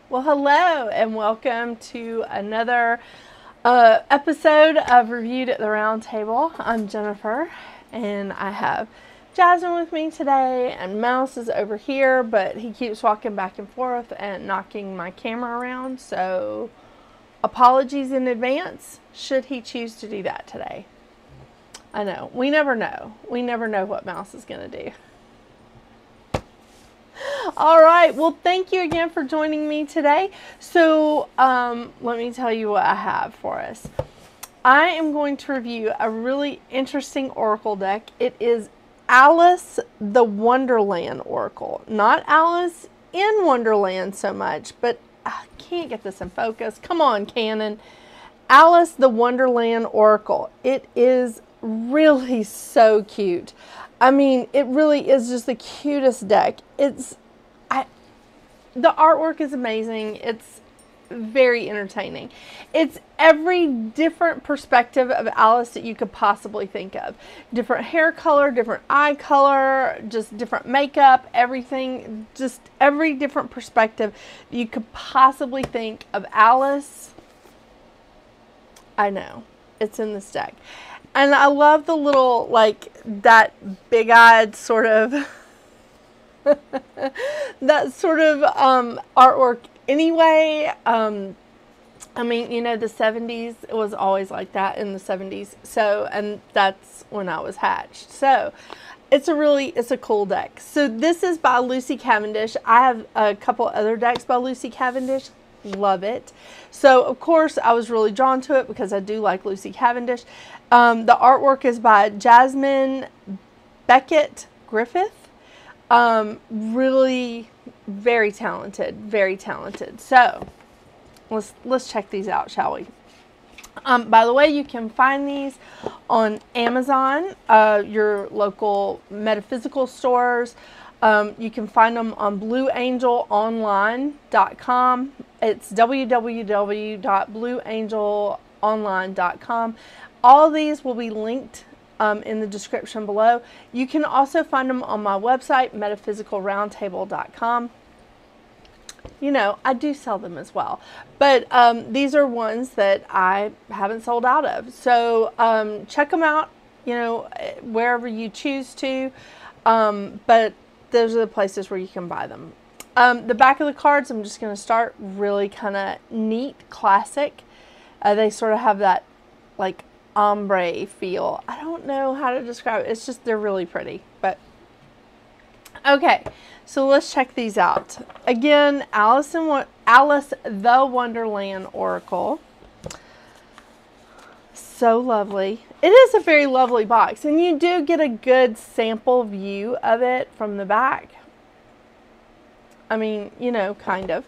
Well, hello and welcome to another episode of Reviewed at the Round Table. I'm Jennifer and I have Jasmine with me today, and Mouse is over here, but he keeps walking back and forth and knocking my camera around, so apologies in advance should he choose to do that today. I know, we never know. We never know what Mouse is going to do. All right, well, thank you again for joining me today. So let me tell you what I have for us. I am going to review a really interesting oracle deck. It is Alice the Wonderland Oracle. Not Alice in Wonderland so much, but I can't get this in focus. Come on, Canon. Alice the Wonderland Oracle. It is really so cute. I mean, it really is just the cutest deck. The artwork is amazing. It's very entertaining. It's every different perspective of Alice that you could possibly think of. Different hair color, different eye color, just different makeup, everything. Just every different perspective you could possibly think of Alice. I know. It's in this deck. And I love the little, like, that big-eyed sort of, that sort of artwork anyway. I mean, you know, the 70s, it was always like that in the 70s. So, and that's when I was hatched. So, it's a cool deck. So, this is by Lucy Cavendish. I have a couple other decks by Lucy Cavendish. Love it. So, of course, I was really drawn to it because I do like Lucy Cavendish. The artwork is by Jasmine Beckett Griffith. Really very talented, very talented. So, let's check these out, shall we? By the way, you can find these on Amazon, your local metaphysical stores. You can find them on blueangelonline.com. It's www.blueangelonline.com. All these will be linked in the description below. You can also find them on my website, metaphysicalroundtable.com. You know, I do sell them as well. But these are ones that I haven't sold out of. So check them out, you know, wherever you choose to. But those are the places where you can buy them. The back of the cards, I'm just going to start really kind of neat, classic. They sort of have that, like, ombre feel. I don't know how to describe it. It's just, they're really pretty. But, okay. So, let's check these out. Again, Alice the Wonderland Oracle. So lovely. It is a very lovely box, and you do get a good sample view of it from the back. I mean, you know, kind of.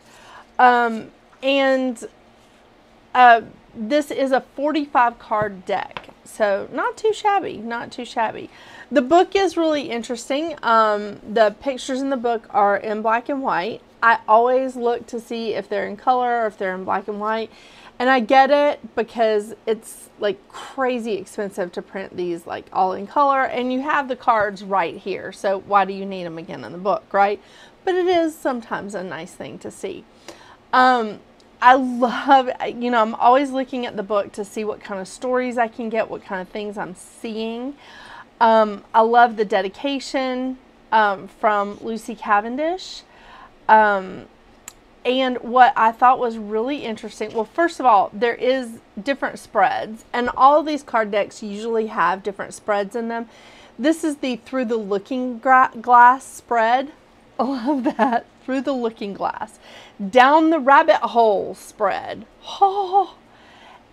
This is a 45 card deck, so not too shabby, not too shabby. The book is really interesting. The pictures in the book are in black and white. I always look to see if they're in color or if they're in black and white. And I get it because it's like crazy expensive to print these like all in color, and you have the cards right here. So why do you need them again in the book, right? But it is sometimes a nice thing to see. I love, you know, I'm always looking at the book to see what kind of stories I can get, what kind of things I'm seeing. I love the dedication from Lucy Cavendish. And what I thought was really interesting, well, first of all, there is different spreads, and all of these card decks usually have different spreads in them. This is the Through the Looking Glass spread. I love that. Through the Looking Glass. Down the Rabbit Hole spread. Oh.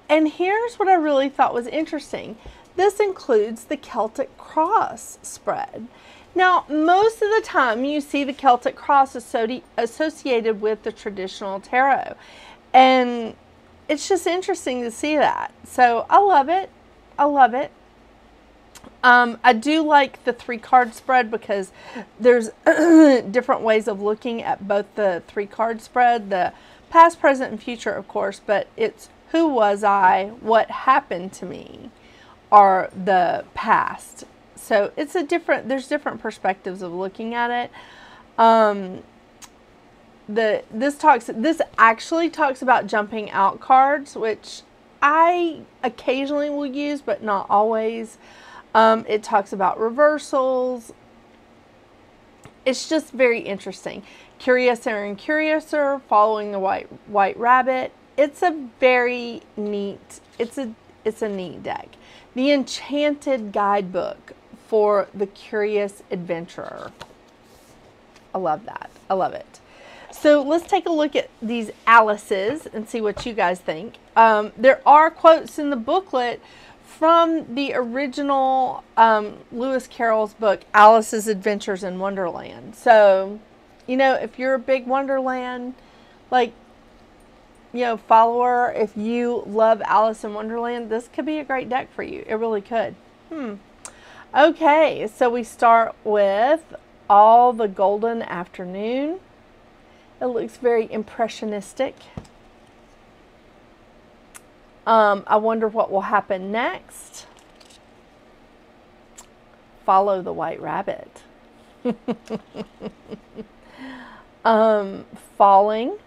And here's what I really thought was interesting. This includes the Celtic Cross spread. Now, most of the time you see the Celtic Cross associated with the traditional tarot. And it's just interesting to see that. So I love it. I love it. I do like the 3-card spread because there's different ways of looking at both the 3-card spread, the past, present, and future, of course, but it's who was I, what happened to me, or the past. So it's there's different perspectives of looking at it. This actually talks about jumping out cards, which I occasionally will use, but not always. It talks about reversals. It's just very interesting. Curiouser and Curiouser, following the white rabbit. It's a very neat, it's a neat deck. The Enchanted Guidebook for the Curious Adventurer. I love that. I love it. So let's take a look at these Alices and see what you guys think. There are quotes in the booklet from the original Lewis Carroll's book, Alice's Adventures in Wonderland. So, you know, if you're a big Wonderland, like, you know, follower, if you love Alice in Wonderland, this could be a great deck for you. It really could. Okay, so we start with All the Golden Afternoon. It looks very impressionistic. I wonder what will happen next. Follow the White Rabbit. Falling.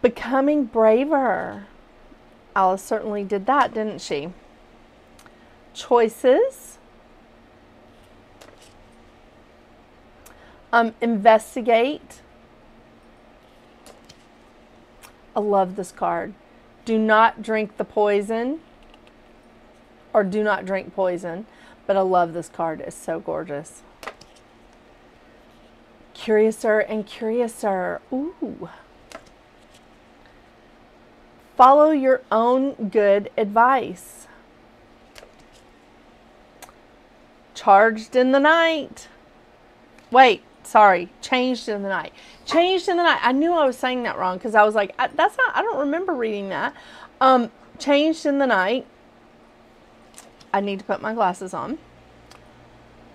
Becoming braver. Alice certainly did that, didn't she? Choices. Investigate. I love this card. Do not drink the poison. Or do not drink poison. But I love this card. It's so gorgeous. Curiouser and Curiouser. Ooh. Follow your own good advice. Charged in the night. Wait, sorry. Changed in the night. Changed in the night. I knew I was saying that wrong because I was like, I don't remember reading that. Changed in the night. I need to put my glasses on.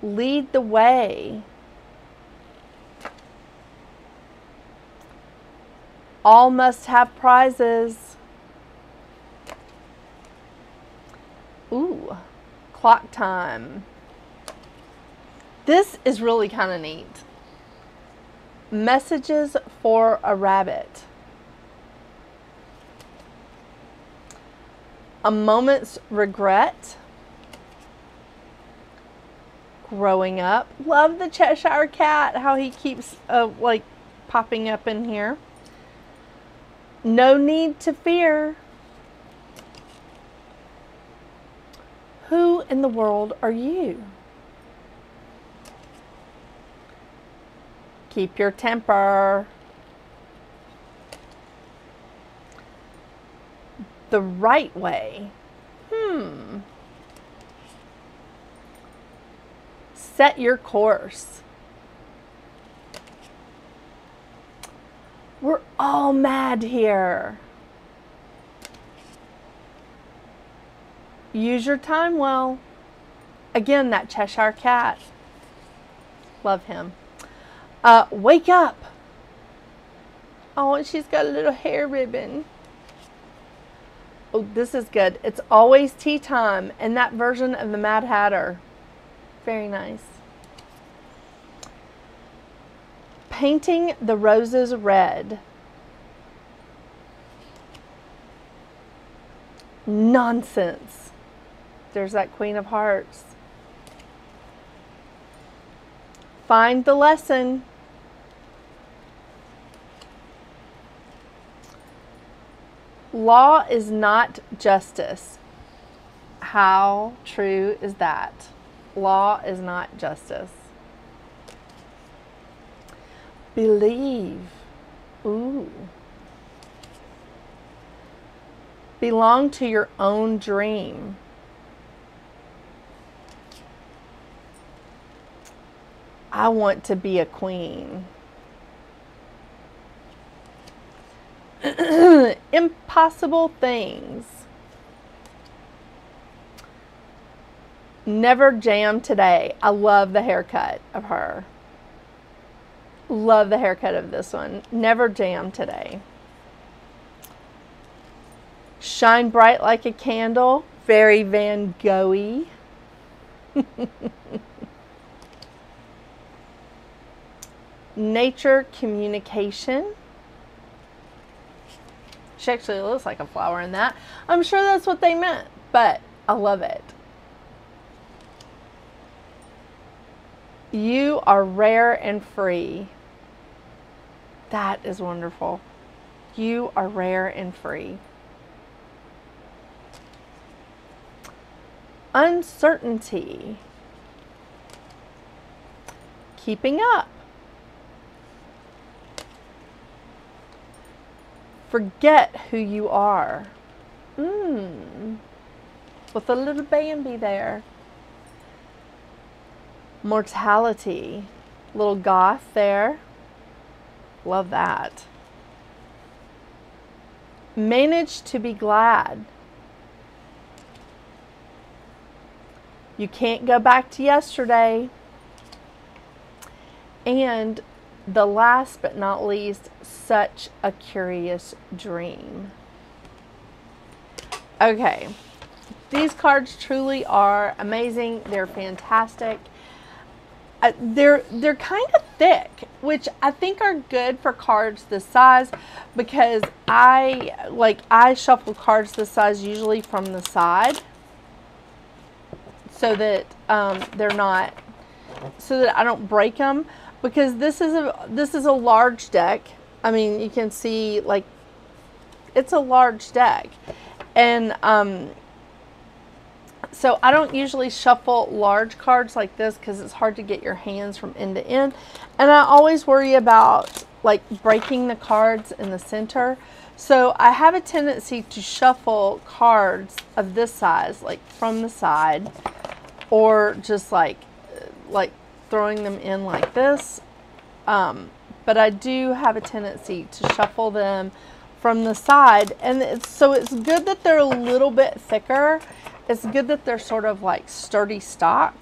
Lead the way. All must have prizes. Ooh, clock time. This is really kind of neat. Messages for a rabbit. A moment's regret. Growing up. Love the Cheshire Cat, how he keeps like popping up in here. No need to fear. Who in the world are you? Keep your temper. The right way. Set your course. We're all mad here. Use your time well. Again, that Cheshire Cat. Love him. Wake up. Oh, and she's got a little hair ribbon. Oh, this is good. It's always tea time. And that version of the Mad Hatter. Very nice. Painting the roses red. Nonsense. There's that Queen of Hearts. Find the lesson. Law is not justice. How true is that? Law is not justice. Believe. Ooh. Belong to your own dream. I want to be a queen. Impossible things. Never jam today. I love the haircut of her. Love the haircut of this one. Never jam today. Shine bright like a candle. Very Van Gogh-y. nature communication. She actually looks like a flower in that. I'm sure that's what they meant, but I love it. You are rare and free. That is wonderful. You are rare and free. Uncertainty. Keeping up. Forget who you are. With a little Bambi there. Mortality. Little goth there. Love that. Manage to be glad. You can't go back to yesterday. And the last but not least, such a curious dream. Okay, these cards truly are amazing. They're fantastic. They're kind of thick, which I think are good for cards this size, because I shuffle cards this size usually from the side, so that they're not, so that I don't break them. Because this is a large deck. I mean, you can see, like, it's a large deck, and so I don't usually shuffle large cards like this because it's hard to get your hands from end to end, and I always worry about like breaking the cards in the center. So I have a tendency to shuffle cards of this size, like from the side, or just like throwing them in like this, but I do have a tendency to shuffle them from the side, and so it's good that they're a little bit thicker. It's good that they're sort of like sturdy stock.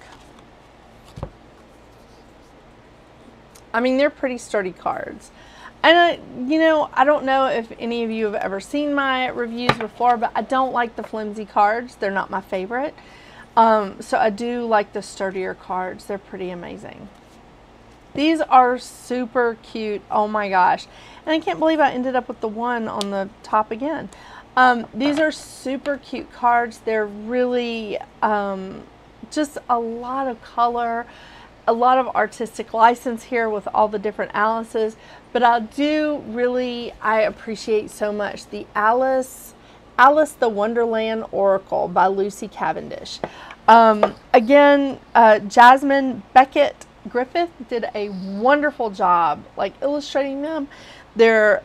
I mean, they're pretty sturdy cards. And I don't know if any of you have ever seen my reviews before, but I don't like the flimsy cards. They're not my favorite. So I do like the sturdier cards. They're pretty amazing. These are super cute. Oh my gosh. And I can't believe I ended up with the one on the top again. These are super cute cards. They're really just a lot of color, a lot of artistic license here with all the different Alices. But I appreciate so much the Alice the Wonderland Oracle by Lucy Cavendish. Again, Jasmine Beckett Griffith did a wonderful job like illustrating them. It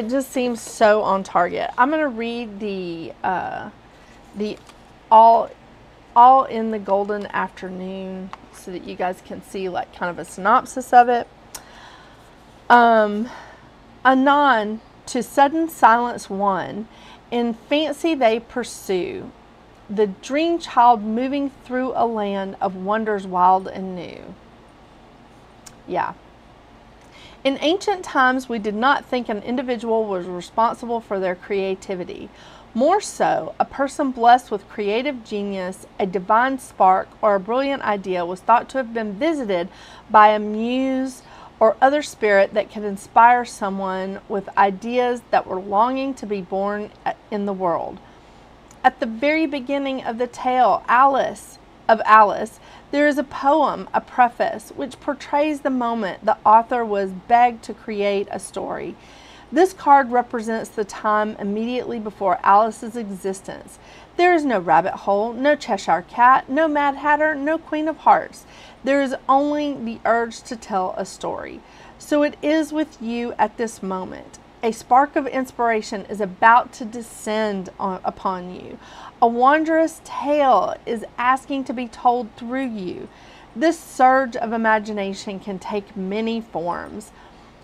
just seems so on target. I'm going to read the all in the Golden Afternoon so that you guys can see like kind of a synopsis of it. Anon to sudden silence one, in fancy they pursue, the dream child moving through a land of wonders wild and new. Yeah. In ancient times, we did not think an individual was responsible for their creativity. More so, a person blessed with creative genius, a divine spark, or a brilliant idea was thought to have been visited by a muse or other spirit that could inspire someone with ideas that were longing to be born in the world. At the very beginning of the tale Alice, there is a poem, a preface, which portrays the moment the author was begged to create a story. This card represents the time immediately before Alice's existence. There is no rabbit hole, no Cheshire Cat, no Mad Hatter, no Queen of Hearts. There is only the urge to tell a story. So it is with you at this moment. A spark of inspiration is about to descend upon you. A wondrous tale is asking to be told through you. This surge of imagination can take many forms.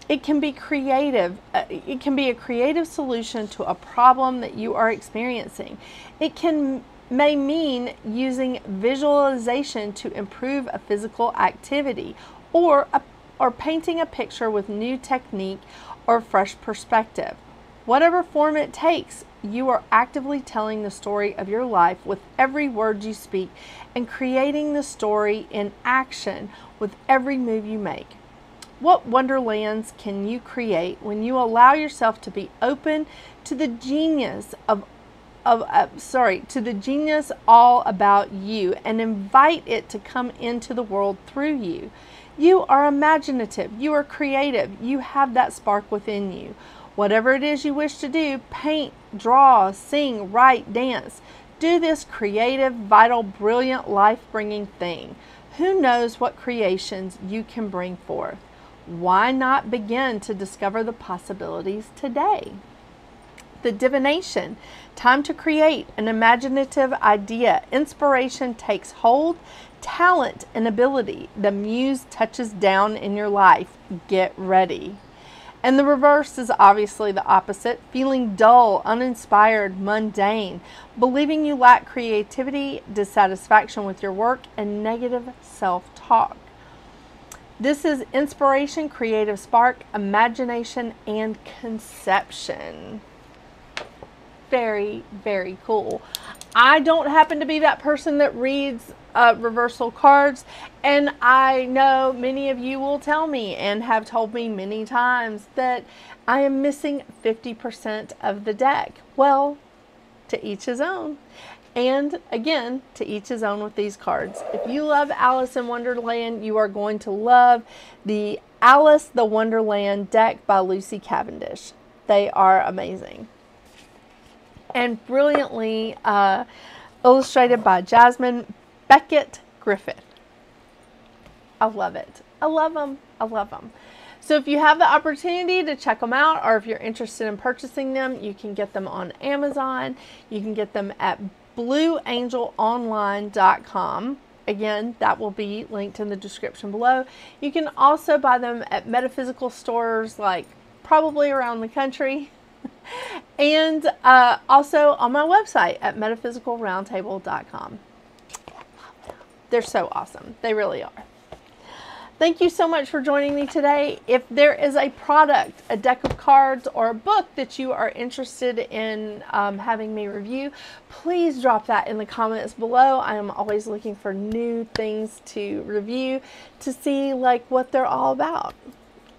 It can be creative. It can be a creative solution to a problem that you are experiencing. It may mean using visualization to improve a physical activity, or painting a picture with new technique or fresh perspective. Whatever form it takes, you are actively telling the story of your life with every word you speak and creating the story in action with every move you make. What wonderlands can you create when you allow yourself to be open to the genius to the genius all about you and invite it to come into the world through you? You are imaginative, you are creative, you have that spark within you. Whatever it is you wish to do, paint, draw, sing, write, dance. Do this creative, vital, brilliant, life-bringing thing. Who knows what creations you can bring forth? Why not begin to discover the possibilities today? The divination, time to create an imaginative idea. Inspiration takes hold, talent and ability. The muse touches down in your life. Get ready. And the reverse is obviously the opposite, feeling dull, uninspired, mundane, believing you lack creativity, dissatisfaction with your work, and negative self-talk. This is inspiration, creative spark, imagination, and conception. Very, very cool. I don't happen to be that person that reads reversal cards, and I know many of you will tell me and have told me many times that I am missing 50% of the deck. Well, to each his own. And again, to each his own with these cards. If you love Alice in Wonderland, you are going to love the Alice the Wonderland deck by Lucy Cavendish. They are amazing. And brilliantly illustrated by Jasmine Beckett Griffith. I love it. I love them. I love them. So if you have the opportunity to check them out, or if you're interested in purchasing them, you can get them on Amazon. You can get them at blueangelonline.com. Again, that will be linked in the description below. You can also buy them at metaphysical stores, like probably around the country. And also on my website at metaphysicalroundtable.com. They're so awesome. They really are. Thank you so much for joining me today. If there is a product, a deck of cards, or a book that you are interested in having me review, please drop that in the comments below. I am always looking for new things to review to see like what they're all about.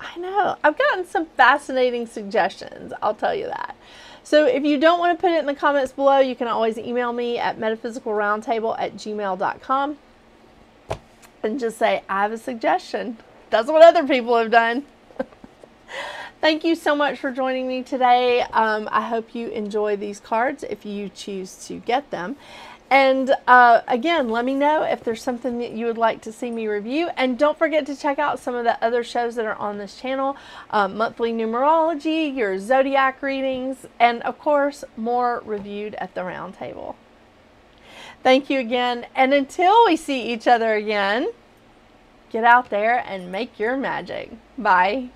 I know, I've gotten some fascinating suggestions, I'll tell you that. So if you don't want to put it in the comments below, you can always email me at metaphysicalroundtable@gmail.com and just say, I have a suggestion. That's what other people have done. Thank you so much for joining me today. I hope you enjoy these cards if you choose to get them. And again, let me know if there's something that you would like to see me review. And don't forget to check out some of the other shows that are on this channel. Monthly numerology, your zodiac readings, and of course, more reviewed at the round table. Thank you again. And until we see each other again, get out there and make your magic. Bye.